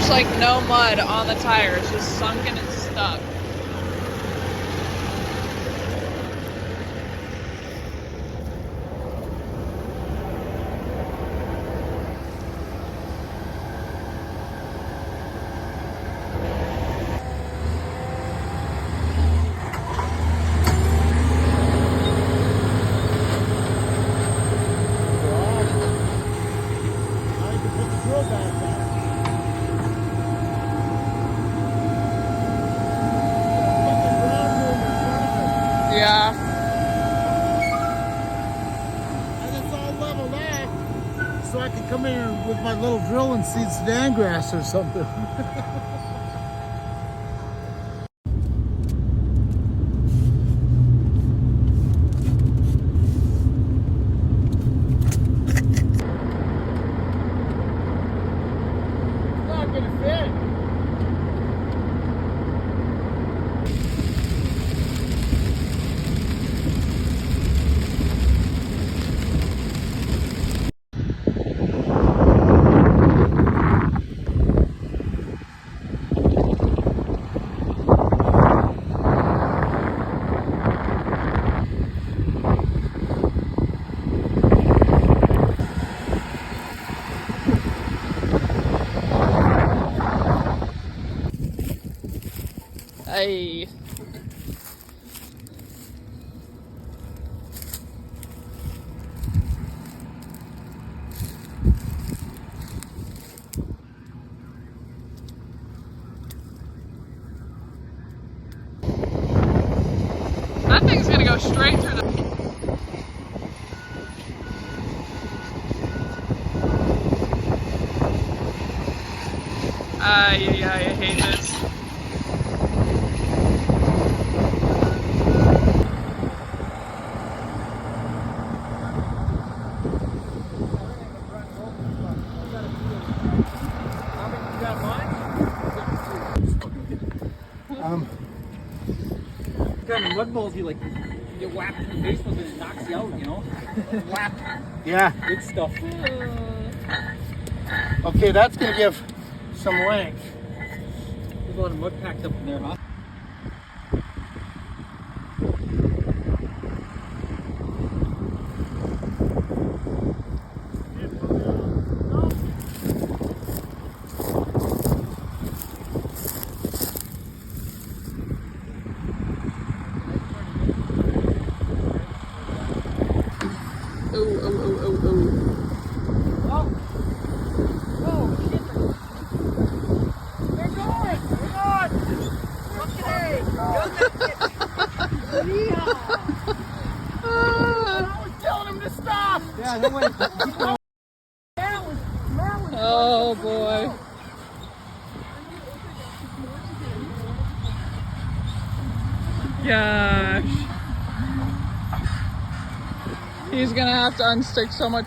There's like no mud on the tire. It's just sunken and stuck. Yeah. And it's all leveled off, so I can come in with my little drill and seed Sudan grass or something. Not gonna fit. Hey. That thing's gonna go straight through the... Yeah, I hate this. Kind of mud balls, you like get whacked in the face with it, and it knocks you out, you know? Whack. Yeah. Good stuff. Okay, that's gonna give some length. There's a lot of mud packed up in there, huh? Oh boy. Gosh. He's gonna have to unstick so much.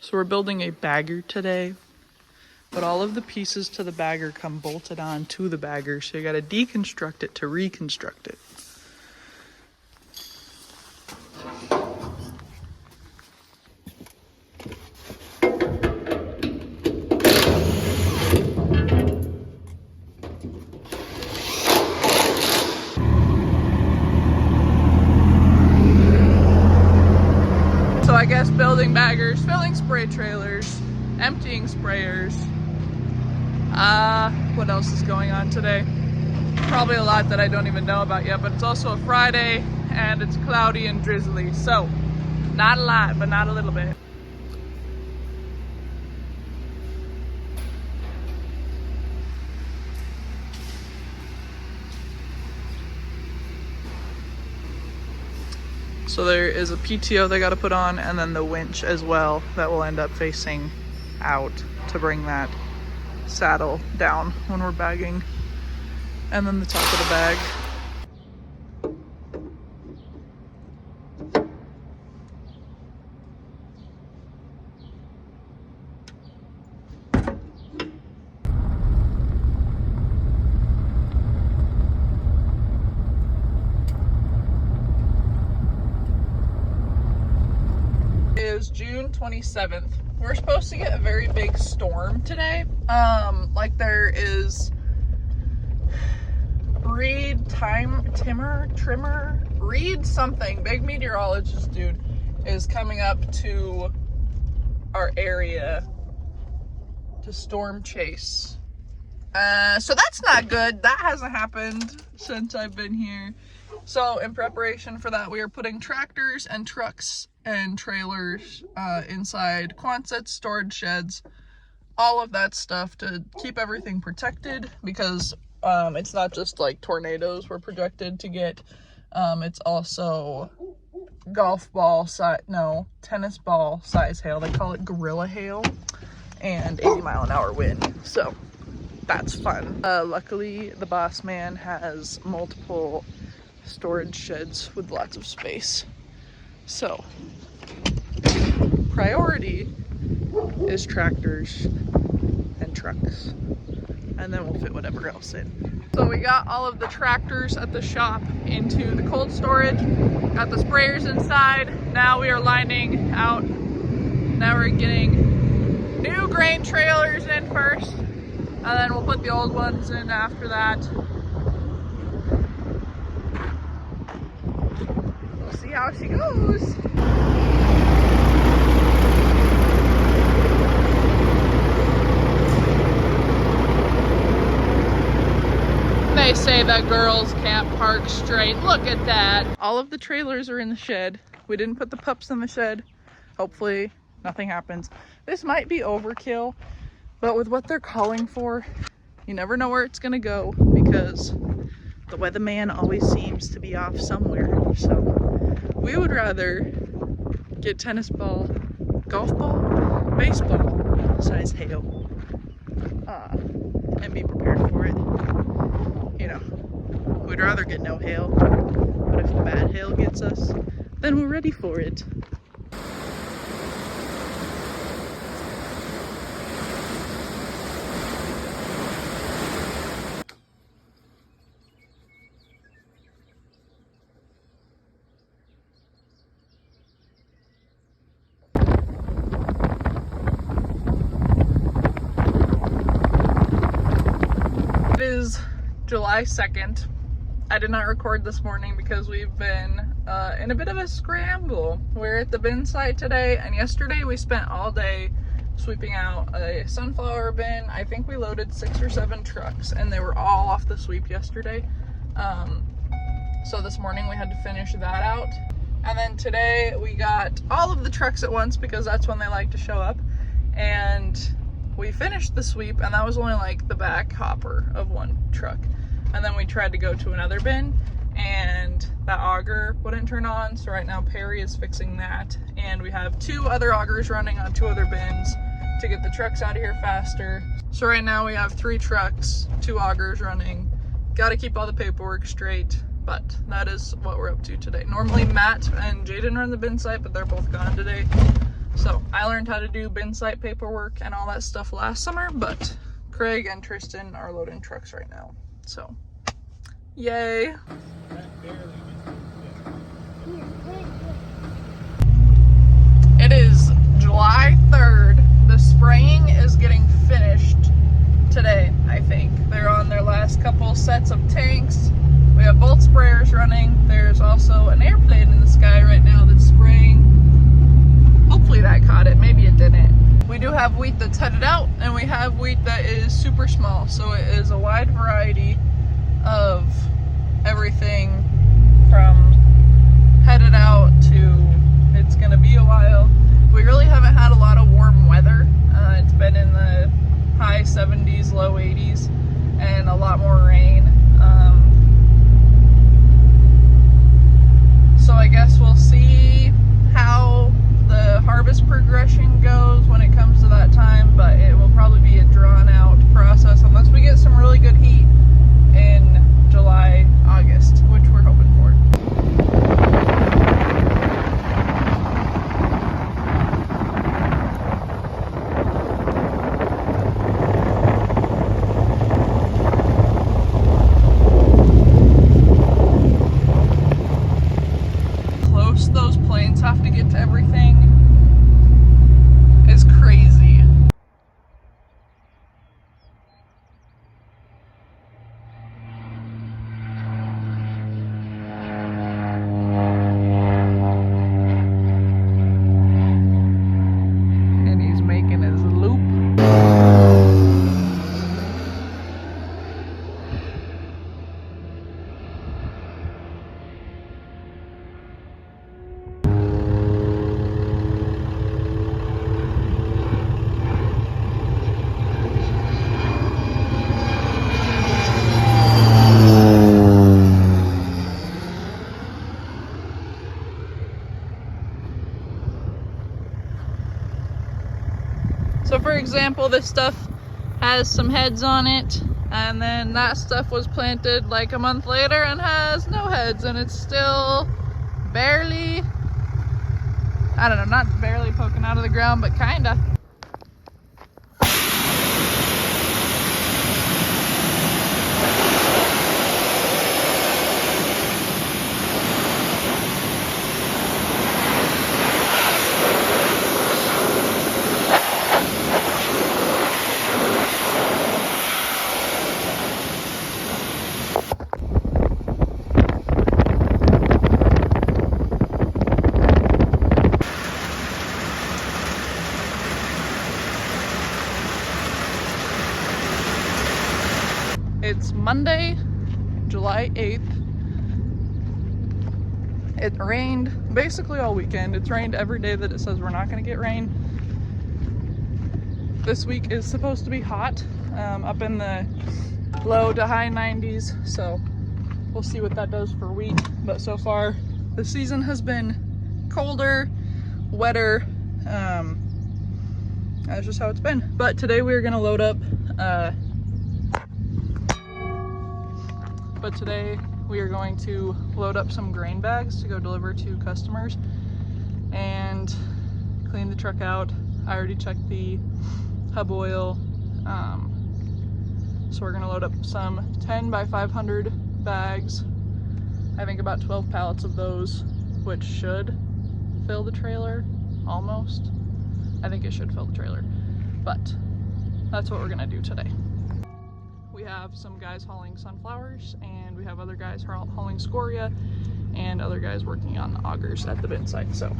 So we're building a bagger today, but all of the pieces to the bagger come bolted on to the bagger, so you gotta deconstruct it to reconstruct it. So I guess building baggers, filling spray trailers, emptying sprayers. What else is going on today? Probably a lot that I don't even know about yet, but it's also a Friday and it's cloudy and drizzly. So not a lot, but not a little bit. So there is a PTO they got to put on, and then the winch as well that will end up facing out to bring that saddle down when we're bagging. And then the top of the bag. Is June 27th. We're supposed to get a very big storm today. Like there is Reed something, big meteorologist dude, is coming up to our area to storm chase. So that's not good. That hasn't happened since I've been here. So in preparation for that, we are putting tractors and trucks and trailers inside Quonsets, storage sheds, all of that stuff to keep everything protected, because it's not just like tornadoes we're projected to get. It's also tennis ball size hail. They call it gorilla hail, and 80-mile-an-hour wind. So that's fun. Luckily, the boss man has multiple storage sheds with lots of space. So priority is tractors and trucks, and then we'll fit whatever else in. So we got all of the tractors at the shop into the cold storage, got the sprayers inside. Now we are lining out. Now we're getting new grain trailers in first, and then we'll put the old ones in after that. We'll see how she goes. They say that girls can't park straight. Look at that. All of the trailers are in the shed. We didn't put the pups in the shed. Hopefully nothing happens. This might be overkill, but with what they're calling for, you never know where it's gonna go, because the weatherman always seems to be off somewhere. So we would rather get tennis ball, golf ball, baseball size hail, and be prepared for it. You know, we'd rather get no hail, but if the bad hail gets us, then we're ready for it. It is July 2nd. I did not record this morning because we've been in a bit of a scramble. We're at the bin site today, and yesterday we spent all day sweeping out a sunflower bin. I think we loaded 6 or 7 trucks, and they were all off the sweep yesterday. So this morning we had to finish that out. And then today we got all of the trucks at once because that's when they like to show up. And we finished the sweep, and that was only like the back hopper of one truck. And then we tried to go to another bin, and that auger wouldn't turn on. So right now Perry is fixing that, and we have 2 other augers running on 2 other bins to get the trucks out of here faster. So right now we have 3 trucks, 2 augers running. Got to keep all the paperwork straight, but that is what we're up to today. Normally Matt and Jaden run the bin site, but they're both gone today. So I learned how to do bin site paperwork and all that stuff last summer, but Craig and Tristan are loading trucks right now. So, yay. It is July 3rd. The spraying is getting finished today, I think. They're on their last couple sets of tanks. We have both sprayers running. There's also an airplane in the sky right now that's spraying. Hopefully that caught it, maybe it didn't. We do have wheat that's headed out, and we have wheat that is super small. So it is a wide variety of everything from headed out to it's gonna be a while. We really haven't had a lot of warm weather. It's been in the high 70s, low 80s, and a lot more rain. So I guess we'll see how the harvest progression goes when it comes to that time, but it will probably be a drawn out process unless we get some really good heat in example, this stuff has some heads on it, and then that stuff was planted like a month later and has no heads, and it's still barely, I don't know, not barely poking out of the ground, but kinda. It's Monday, July 8th. It rained basically all weekend. It's rained every day that it says we're not going to get rain. This week is supposed to be hot, up in the low to high 90s, so we'll see what that does for wheat. But so far, the season has been colder, wetter. That's just how it's been. But today we're going to load up some grain bags to go deliver to customers and clean the truck out. I already checked the hub oil. So we're gonna load up some 10 by 500 bags. I think about 12 pallets of those, which should fill the trailer, almost. I think it should fill the trailer, but that's what we're gonna do today. We have some guys hauling sunflowers, and we have other guys hauling scoria, and other guys working on the augers at the bin site. So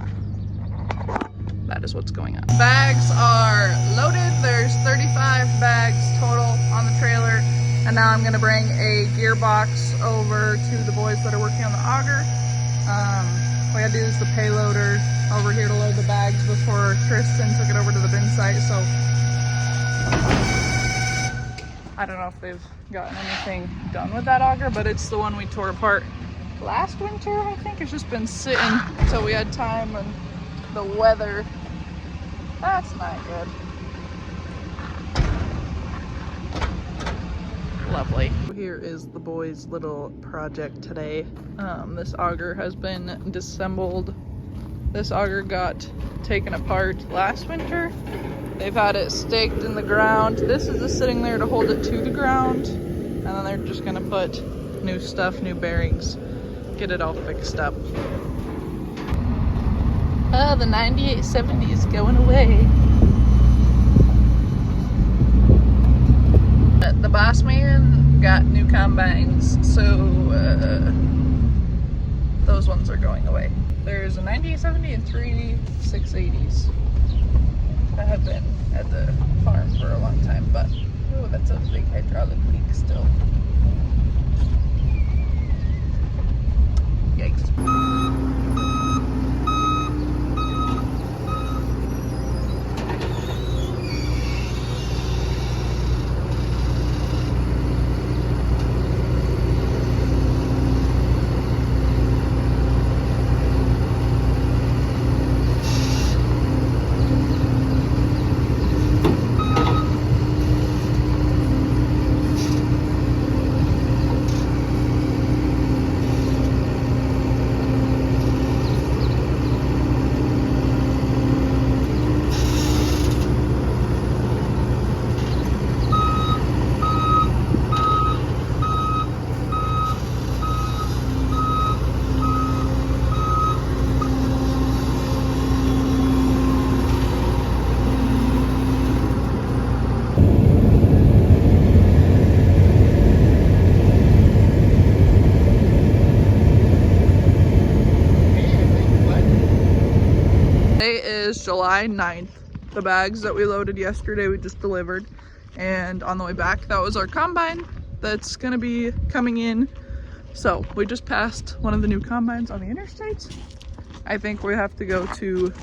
that is what's going on. Bags are loaded. There's 35 bags total on the trailer, and now I'm gonna bring a gearbox over to the boys that are working on the auger. What I gotta do is the payloader over here to load the bags before Tristan took it over to the bin site. So I don't know if they've gotten anything done with that auger, but it's the one we tore apart last winter, I think. It's just been sitting until we had time, and the weather, that's not good. Lovely. Here is the boys' little project today. This auger has been disassembled. This auger got taken apart last winter. They've had it staked in the ground. This is just sitting there to hold it to the ground. And then they're just gonna put new stuff, new bearings, get it all fixed up. Oh, the 9870 is going away. The boss man got new combines, so those ones are going away. There's a 9870 and 3 680s. that have been at the farm for a long time, but oh, that's a big hydraulic leak still. Yikes. July 9th. The bags that we loaded yesterday we just delivered, and on the way back that was our combine that's gonna be coming in. So we just passed one of the new combines on the interstate. I think we have to go to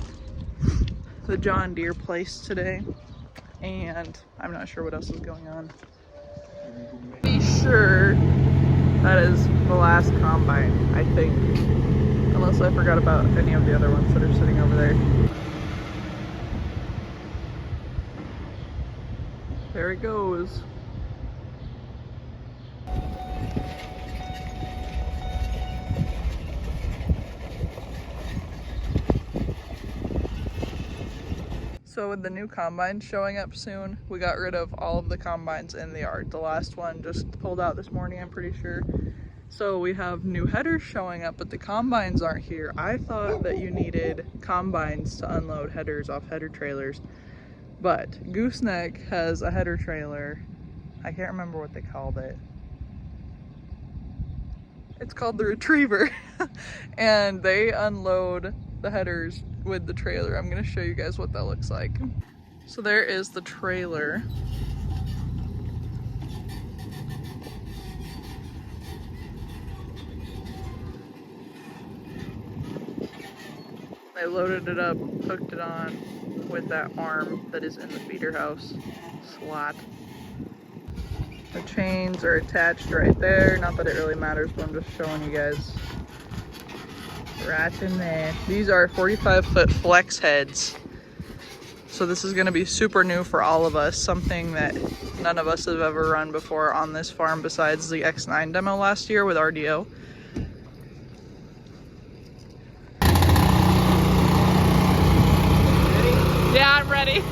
the John Deere place today, and I'm not sure what else is going on. Be sure that is the last combine, I think, unless I forgot about any of the other ones that are sitting over there. There it goes. So with the new combine showing up soon, we got rid of all of the combines in the yard. The last one just pulled out this morning, I'm pretty sure. So we have new headers showing up, but the combines aren't here. I thought that you needed combines to unload headers off header trailers, but Gooseneck has a header trailer. I can't remember what they called it. It's called the Retriever. And they unload the headers with the trailer. I'm gonna show you guys what that looks like. So there is the trailer. They loaded it up, hooked it on with that arm that is in the feeder house slot. The chains are attached right there. Not that it really matters, but I'm just showing you guys. Right in there. These are 45-foot flex heads. So this is gonna be super new for all of us, something that none of us have ever run before on this farm besides the X9 demo last year with RDO. Yeah, I'm ready.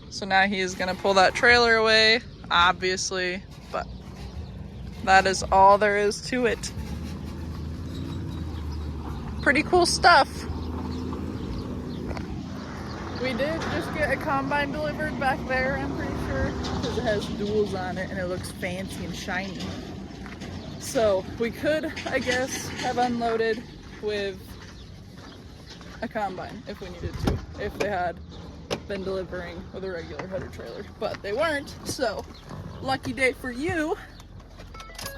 So now he is gonna pull that trailer away, obviously, but that is all there is to it. Pretty cool stuff. We did just get a combine delivered back there, I'm pretty sure, because it has duals on it and it looks fancy and shiny. So we could, I guess, have unloaded with a combine if we needed to, if they had been delivering with a regular header trailer, but they weren't, so lucky day for you.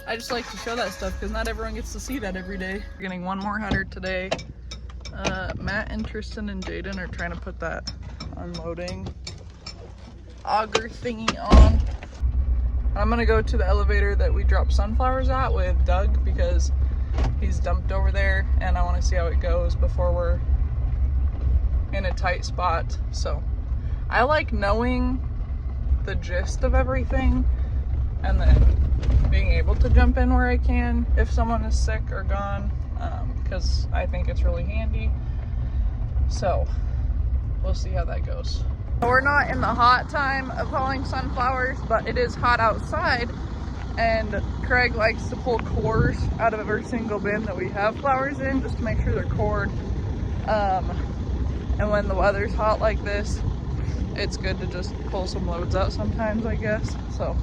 I just like to show that stuff because not everyone gets to see that every day. We're getting one more header today. Matt and Tristan and Jaden are trying to put that unloading auger thingy on. I'm gonna go to the elevator that we dropped sunflowers at with Doug because he's dumped over there and I want to see how it goes before we're in a tight spot. So I like knowing the gist of everything and then being able to jump in where I can if someone is sick or gone, because I think it's really handy. So we'll see how that goes. We're not in the hot time of hauling sunflowers, but it is hot outside, and Craig likes to pull cores out of every single bin that we have flowers in just to make sure they're cored. And when the weather's hot like this, it's good to just pull some loads out sometimes, I guess. So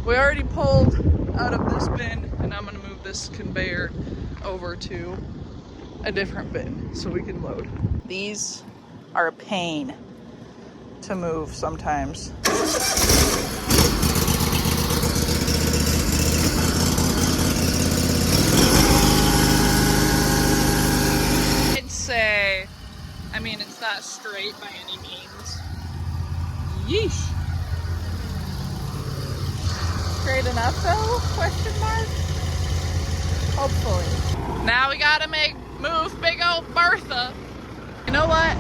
we already pulled out of this bin, and I'm gonna move this conveyor over to a different bin so we can load. These are a pain to move sometimes. I'd say, I mean, it's not straight by any means. Yeesh. Straight enough though? Question mark? Hopefully. Now we gotta move big old Bertha. You know what?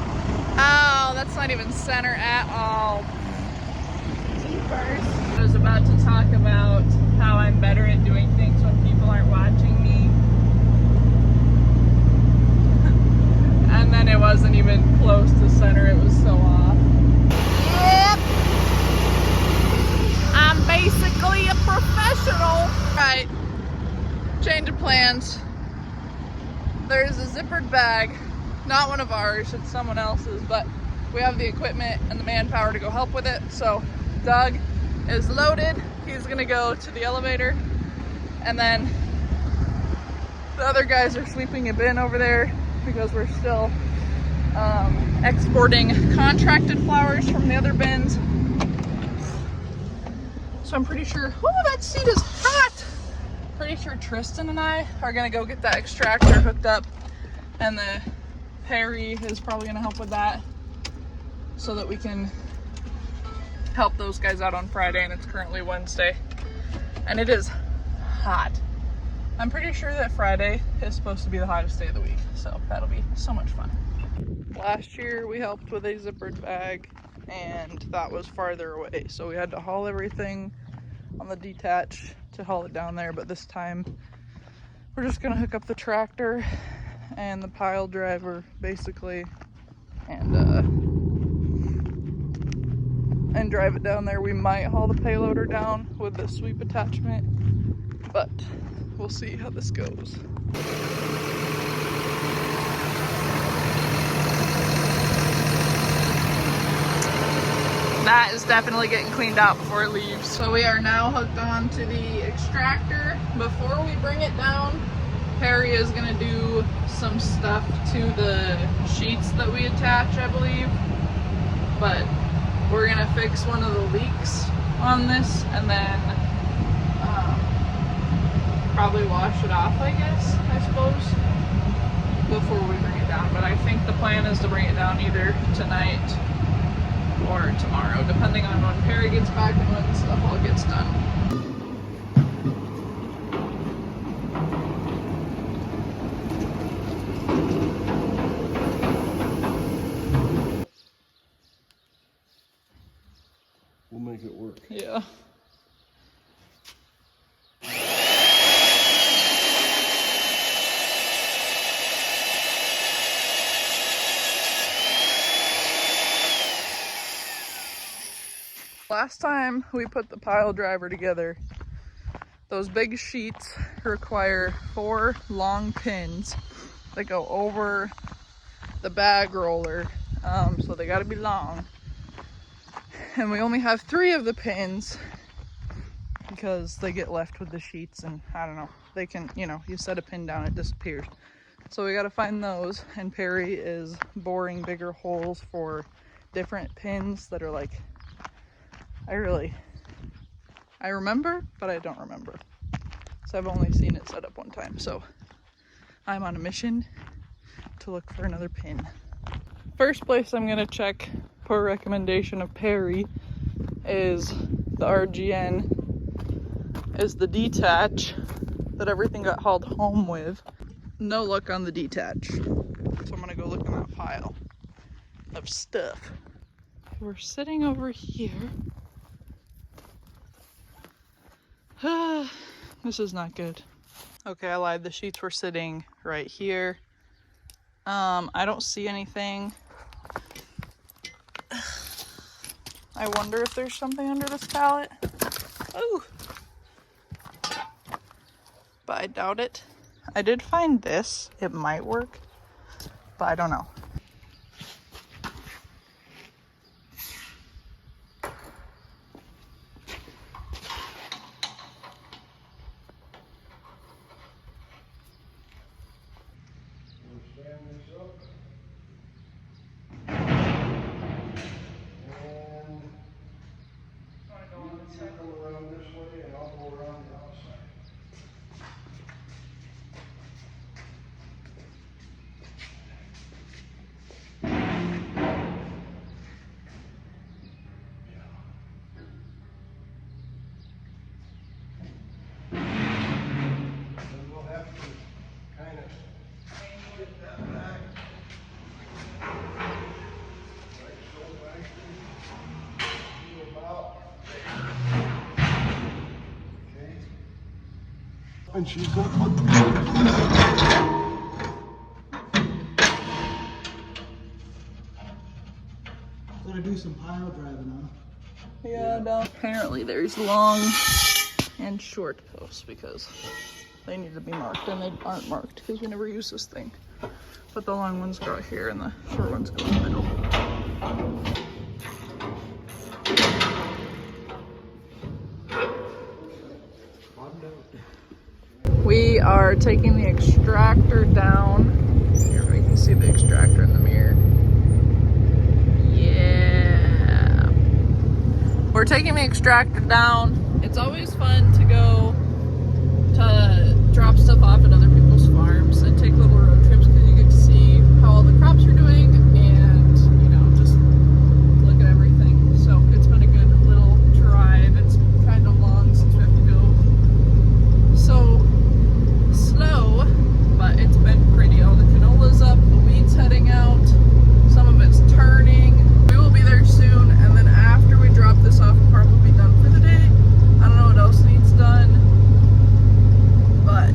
Oh, that's not even center at all. I was about to talk about how I'm better at doing things when people aren't watching me. And then it wasn't even close to center, it was so off. Yep! I'm basically a professional. Right, change of plans. There's a zippered bag. Not one of ours, it's someone else's, but we have the equipment and the manpower to go help with it. So Doug is loaded. He's gonna go to the elevator, and then the other guys are sweeping a bin over there because we're still exporting contracted flowers from the other bins. So I'm pretty sure, oh, that seat is hot. Pretty sure Tristan and I are gonna go get that extractor hooked up, and the Perry is probably gonna help with that so that we can help those guys out on Friday, and it's currently Wednesday and it is hot. I'm pretty sure that Friday is supposed to be the hottest day of the week, so that'll be so much fun. Last year we helped with a zippered bag, and that was farther away, so we had to haul everything on the detach to haul it down there, but this time we're just gonna hook up the tractor and the pile driver basically, and drive it down there. We might haul the payloader down with the sweep attachment, but we'll see how this goes. That is definitely getting cleaned out before it leaves. So we are now hooked on to the extractor. Before we bring it down, Perry is gonna do some stuff to the sheets that we attach, I believe. But we're gonna fix one of the leaks on this, and then probably wash it off, I guess, I suppose, before we bring it down. But I think the plan is to bring it down either tonight or tomorrow, depending on when Perry gets back and when stuff all gets done. We'll make it work. Yeah. Last time we put the pile driver together, those big sheets require 4 long pins that go over the bag roller, so they gotta be long. And we only have 3 of the pins because they get left with the sheets, and I don't know, they can, you know, you set a pin down, it disappears. So we gotta find those, and Perry is boring bigger holes for different pins that are like, I remember, but I don't remember. So I've only seen it set up one time. So I'm on a mission to look for another pin. First place I'm gonna check, per recommendation of Perry, is the RGN, is the detach that everything got hauled home with. No luck on the detach. So I'm gonna go look in that pile of stuff. We're sitting over here. This is not good. Okay, I lied. The sheets were sitting right here. I don't see anything I wonder if there's something under this pallet. Oh! But I doubt it. I did find this. It might work, but I don't know. Stand this up. And you come around this way and I'll go around the outside. Then we'll have to kind of get that back. Like so back to about there. Okay. And she's gonna put the Gotta do some pile driving, huh? Yeah, no. Apparently there's long and short posts because they need to be marked, and they aren't marked because we never use this thing. But the long ones go out here and the short ones go in the middle. We are taking the extractor down. Here we can see the extractor in the mirror. Yeah. We're taking the extractor down. It's always fun to go to drop stuff off at other people's farms and take little road trips because you get to see how all the crops are doing and, you know, just look at everything. So it's been a good little drive. It's kind of long since we have to go so slow, but it's been pretty. All the canola's up, the weeds heading out, some of it's turning. We will be there soon, and then after we drop this off, we'll probably be done for the day. I don't know what else needs done, but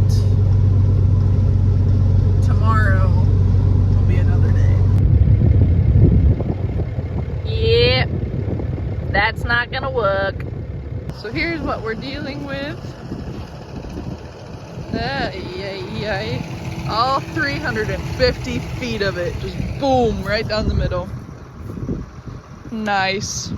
tomorrow will be another day. Yep, that's not gonna work. So here's what we're dealing with. All 350 feet of it, just boom, right down the middle. Nice.